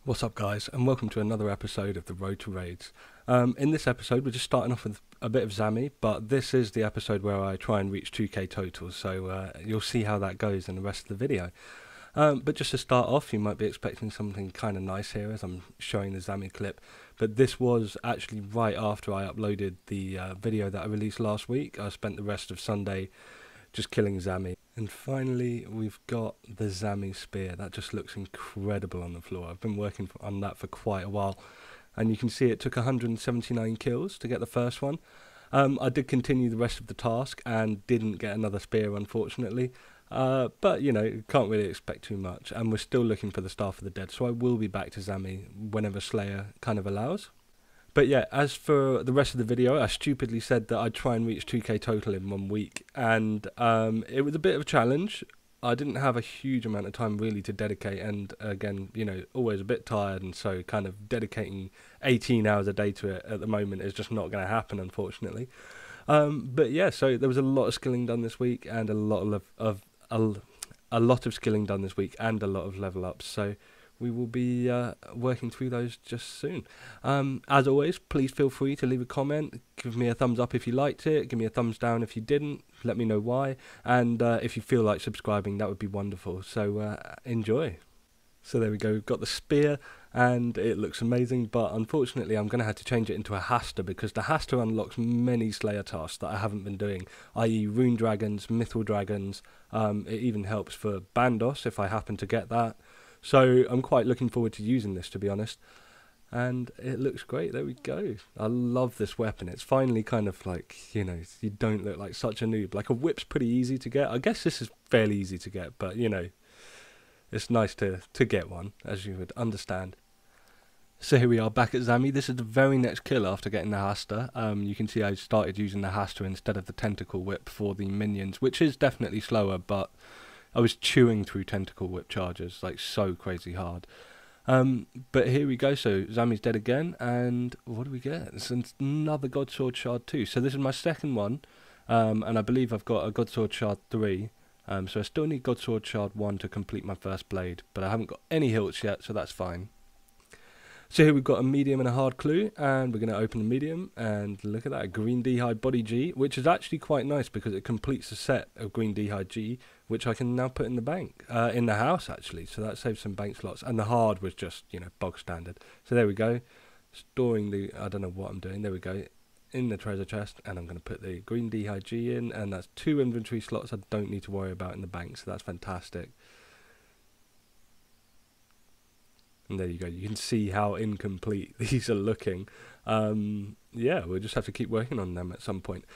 What's up guys, and welcome to another episode of the Road to Raids. In this episode we're just starting off with a bit of Zenyte, but this is the episode where I try and reach 2k totals, so you'll see how that goes in the rest of the video. But just to start off, you might be expecting something kind of nice here as I'm showing the Zenyte clip, but this was actually right after I uploaded the video that I released last week. I spent the rest of Sunday just killing Zenyte. And finally, we've got the Zenyte spear. That just looks incredible on the floor. I've been working on that for quite a while. And you can see it took 179 kills to get the first one. I did continue the rest of the task and didn't get another spear, unfortunately. But, you know, can't really expect too much. And we're still looking for the Staff of the Dead. So I will be back to Zenyte whenever Slayer kind of allows. But yeah, as for the rest of the video, I stupidly said that I'd try and reach 2k total in 1 week, and it was a bit of a challenge. I didn't have a huge amount of time really to dedicate, and again, you know, always a bit tired, and so kind of dedicating 18 hours a day to it at the moment is just not going to happen, unfortunately. But yeah, so there was a lot of skilling done this week, and a lot of skilling done this week, and a lot of level ups. So we will be working through those just soon. As always, please feel free to leave a comment, give me a thumbs up if you liked it, give me a thumbs down if you didn't, let me know why, and if you feel like subscribing, that would be wonderful. So enjoy. So there we go, we've got the spear, and it looks amazing, but unfortunately I'm going to have to change it into a Hasta, because the Hasta unlocks many Slayer tasks that I haven't been doing, i.e. Rune Dragons, Mythal Dragons. It even helps for Bandos if I happen to get that. So I'm quite looking forward to using this, to be honest. And it looks great. There we go. I love this weapon. It's finally kind of like, you know, you don't look like such a noob. Like a whip's pretty easy to get. I guess this is fairly easy to get, but, you know, it's nice to get one, as you would understand. So here we are back at Zenyte. This is the very next kill after getting the Hasta. You can see I started using the Hasta instead of the Tentacle Whip for the minions, which is definitely slower, but I was chewing through Tentacle Whip charges, like so crazy hard. But here we go, so Zenyte's dead again, and what do we get? It's another Godsword Shard 2. So this is my second one, and I believe I've got a Godsword Shard 3. So I still need Godsword Shard 1 to complete my first blade, but I haven't got any hilts yet, so that's fine. So here we've got a medium and a hard clue, and we're going to open the medium, and look at that, a green d'hide body G, which is actually quite nice because it completes a set of green d'hide G, which I can now put in the bank, in the house actually, so that saves some bank slots, and the hard was just, you know, bog standard. So there we go, storing the, I don't know what I'm doing, there we go, in the treasure chest, and I'm going to put the green d'hide G in, and that's 2 inventory slots I don't need to worry about in the bank, so that's fantastic. And there you go, you can see how incomplete these are looking. Yeah, we'll just have to keep working on them at some point.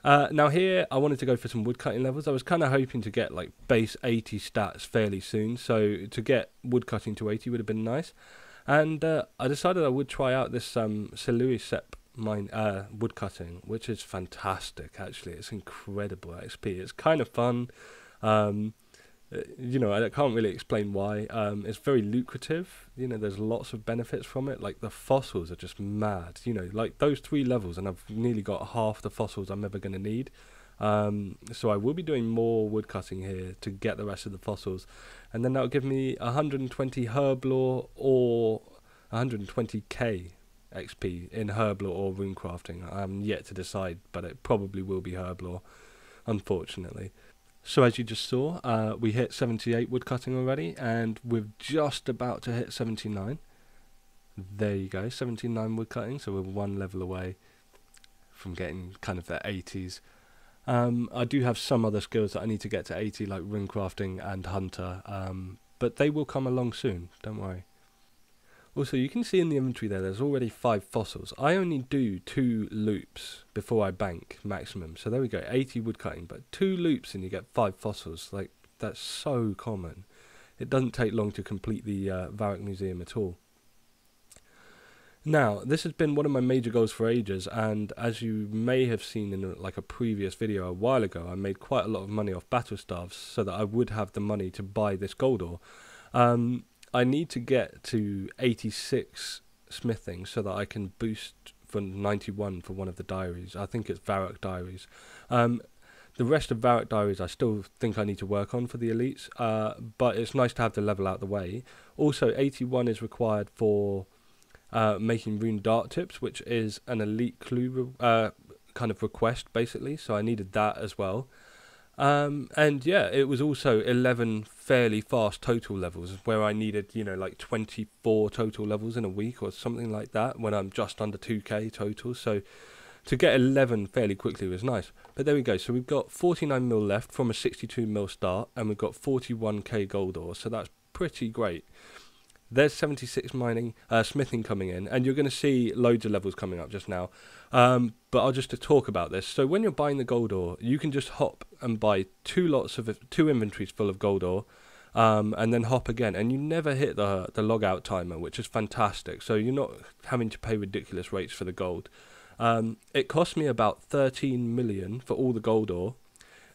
Now here, I wanted to go for some woodcutting levels. I was kind of hoping to get like base 80 stats fairly soon, so to get woodcutting to 80 would have been nice. And I decided I would try out this Seluisep mine woodcutting, which is fantastic actually. It's incredible XP. It's kind of fun. You know, I can't really explain why. It's very lucrative. You know, there's lots of benefits from it. Like the fossils are just mad. You know, like those 3 levels, and I've nearly got half the fossils I'm ever going to need. So I will be doing more woodcutting here to get the rest of the fossils, and then that'll give me 120 herb lore or 120k XP in herb lore or rune crafting. I'm yet to decide, but it probably will be herb lore, unfortunately. So as you just saw, we hit 78 woodcutting already, and we're just about to hit 79. There you go, 79 woodcutting, so we're 1 level away from getting kind of the 80s. I do have some other skills that I need to get to 80, like rune crafting and hunter, but they will come along soon, don't worry. Also, you can see in the inventory there's already 5 fossils. I only do 2 loops before I bank maximum. So there we go, 80 woodcutting, but 2 loops and you get 5 fossils. Like, that's so common. It doesn't take long to complete the Varrock Museum at all. Now, this has been one of my major goals for ages, and as you may have seen in like a previous video a while ago, I made quite a lot of money off battle staves so that I would have the money to buy this gold ore. I need to get to 86 smithing so that I can boost for 91 for one of the diaries. I think it's Varrock Diaries. The rest of Varrock Diaries I still think I need to work on for the elites, but it's nice to have the level out the way. Also, 81 is required for making rune dart tips, which is an elite clue kind of request, basically, so I needed that as well. And yeah, it was also 11 fairly fast total levels, where I needed, you know, like 24 total levels in a week or something like that, when I'm just under 2k total. So to get 11 fairly quickly was nice. But there we go. So we've got 49 mil left from a 62 mil start, and we've got 41k gold ore, so that's pretty great. There's 76 smithing coming in, and you're going to see loads of levels coming up just now. But I'll just talk about this. So when you're buying the gold ore, you can just hop and buy two inventories full of gold ore, and then hop again, and you never hit the log out timer, which is fantastic. So you're not having to pay ridiculous rates for the gold. It cost me about 13 million for all the gold ore,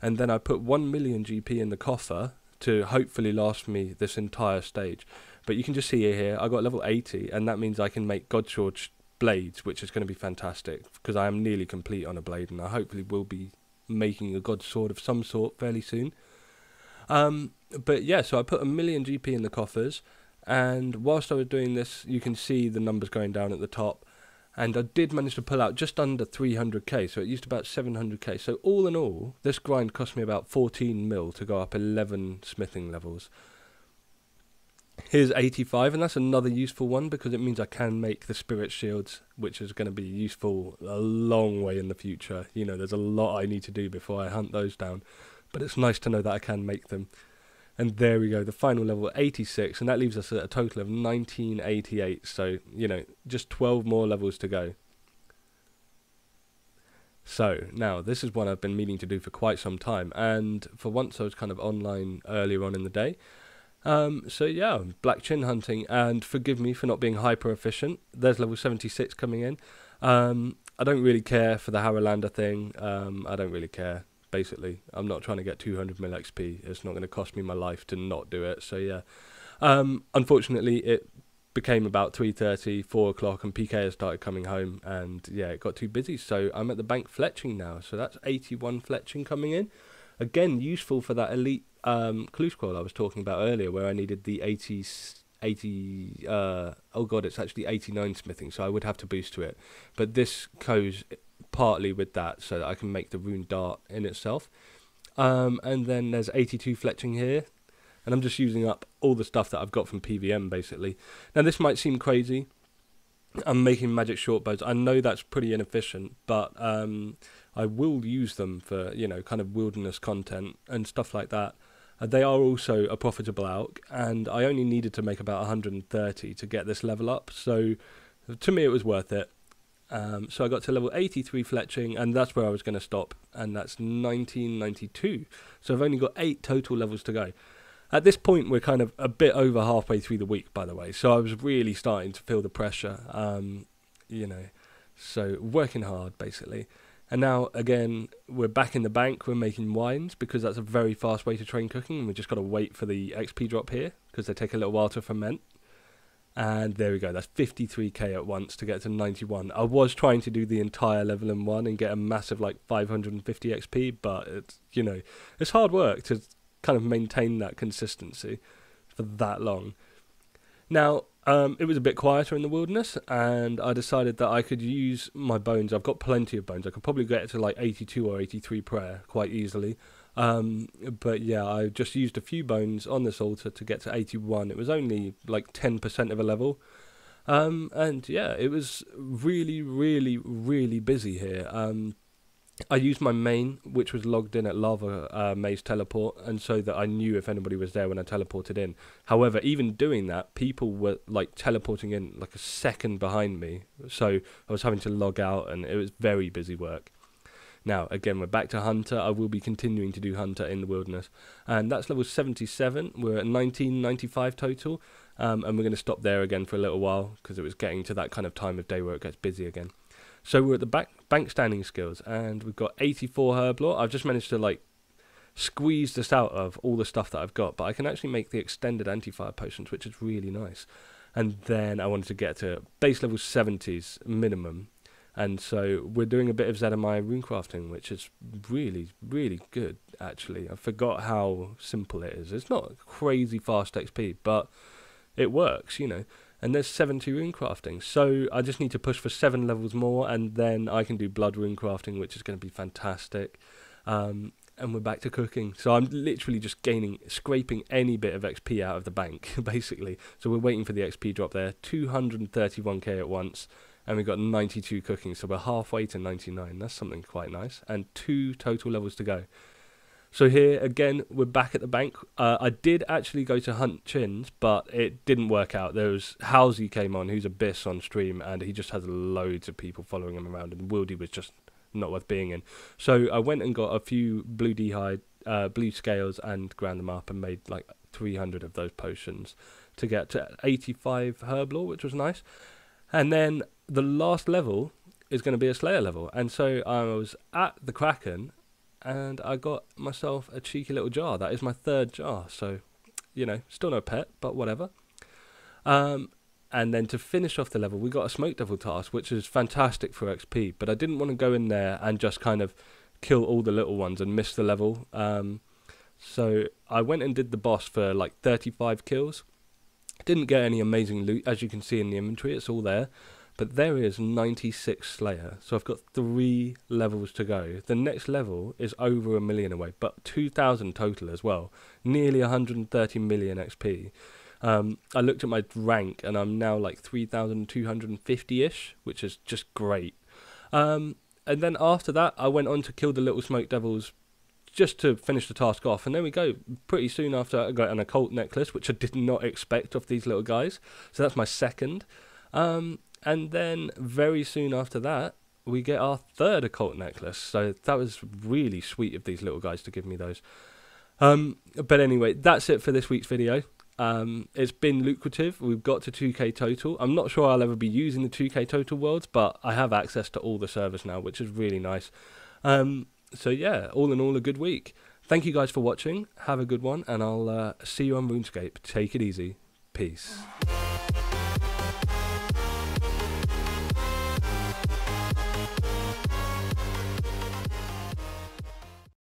and then I put 1 million GP in the coffer to hopefully last me this entire stage. But you can just see here, I got level 80, and that means I can make Godsword blades, which is going to be fantastic, because I am nearly complete on a blade, and I hopefully will be making a Godsword of some sort fairly soon. But yeah, so I put 1 million GP in the coffers, and whilst I was doing this, you can see the numbers going down at the top, and I did manage to pull out just under 300k, so it used about 700k. So all in all, this grind cost me about 14 mil to go up 11 smithing levels. Here's 85, and that's another useful one, because it means I can make the spirit shields, which is going to be useful a long way in the future. You know, there's a lot I need to do before I hunt those down, but it's nice to know that I can make them. And there we go, the final level, 86, and that leaves us at a total of 1988, so, you know, just 12 more levels to go. So, now, this is one I've been meaning to do for quite some time, and for once I was kind of online earlier on in the day. So yeah, black chin hunting, and forgive me for not being hyper efficient. There's level 76 coming in. I don't really care for the Haralander thing. I don't really care, basically. I'm not trying to get 200 mil XP. It's not going to cost me my life to not do it, so yeah. Unfortunately, it became about 3:30, 4 o'clock, and PK has started coming home, and yeah, it got too busy, so I'm at the bank fletching now. So that's 81 fletching coming in. Again, useful for that elite clue scroll I was talking about earlier, where I needed the 80 oh god, it's actually 89 smithing, so I would have to boost to it. But this goes partly with that, so that I can make the rune dart in itself. And then there's 82 fletching here, and I'm just using up all the stuff that I've got from PVM, basically. Now, this might seem crazy. I'm making magic short bows. I know that's pretty inefficient, but I will use them for, you know, kind of wilderness content and stuff like that. They are also a profitable alch, and I only needed to make about 130 to get this level up, so to me it was worth it. So I got to level 83 fletching, and that's where I was going to stop, and that's 1992. So I've only got 8 total levels to go. At this point, we're kind of a bit over halfway through the week, by the way, so I was really starting to feel the pressure, you know, so working hard, basically. And now, again, we're back in the bank, we're making wines, because that's a very fast way to train cooking, and we've just got to wait for the XP drop here, because they take a little while to ferment. And there we go, that's 53k at once to get to 91. I was trying to do the entire level in one and get a massive, like, 550 XP, but it's, you know, it's hard work to kind of maintain that consistency for that long. Now, it was a bit quieter in the wilderness, and I decided that I could use my bones. I've got plenty of bones. I could probably get it to like 82 or 83 prayer quite easily. But yeah, I just used a few bones on this altar to get to 81. It was only like 10% of a level. And yeah, it was really, really, really busy here. I used my main, which was logged in at Lava Maze Teleport, and so that I knew if anybody was there when I teleported in. However, even doing that, people were like teleporting in like a second behind me, so I was having to log out, and it was very busy work. Now, again, we're back to Hunter. I will be continuing to do Hunter in the wilderness, and that's level 77. We're at 1995 total, and we're going to stop there again for a little while, because it was getting to that kind of time of day where it gets busy again. So we're at the bank standing skills, and we've got 84 herb lore. I've just managed to like squeeze this out of all the stuff that I've got, but I can actually make the extended anti-fire potions, which is really nice. And then I wanted to get to base level 70s minimum, And so we're doing a bit of Zenyte runecrafting, which is really, really good, actually. I forgot how simple it is. It's not crazy fast XP, but it works, you know. And there's 70 runecrafting. So I just need to push for 7 levels more, and then I can do blood runecrafting, which is going to be fantastic. And we're back to cooking. So I'm literally just scraping any bit of XP out of the bank, basically. So we're waiting for the XP drop there. 231k at once, and we've got 92 cooking. So we're halfway to 99. That's something quite nice. And 2 total levels to go. So here, again, we're back at the bank. I did actually go to hunt chins, but it didn't work out. There was Halsey came on, who's Abyss on stream, and he just has loads of people following him around, and Wildy was just not worth being in. So I went and got a few blue d'hide, blue scales, and ground them up and made like 300 of those potions to get to 85 herb lore, which was nice. And then the last level is going to be a Slayer level. And so I was at the Kraken, and I got myself a cheeky little jar. That is my 3rd jar. So, you know, still no pet, but whatever. And then to finish off the level, we got a Smoke Devil task, which is fantastic for XP. But I didn't want to go in there and just kind of kill all the little ones and miss the level. So I went and did the boss for like 35 kills. Didn't get any amazing loot, as you can see in the inventory. It's all there. But there is 96 Slayer. So I've got 3 levels to go. The next level is over 1 million away, but 2,000 total as well. Nearly 130 million XP. I looked at my rank, and I'm now like 3,250-ish, which is just great. And then after that, I went on to kill the little Smoke Devils just to finish the task off. And there we go. Pretty soon after, I got an occult necklace, which I did not expect of these little guys. So that's my 2nd. And then very soon after that, we get our 3rd occult necklace. So that was really sweet of these little guys to give me those. But anyway, that's it for this week's video. It's been lucrative. We've got to 2k total. I'm not sure I'll ever be using the 2k total worlds, but I have access to all the servers now, which is really nice. So yeah, all in all, a good week. Thank you guys for watching. Have a good one, and I'll see you on RuneScape. Take it easy. Peace.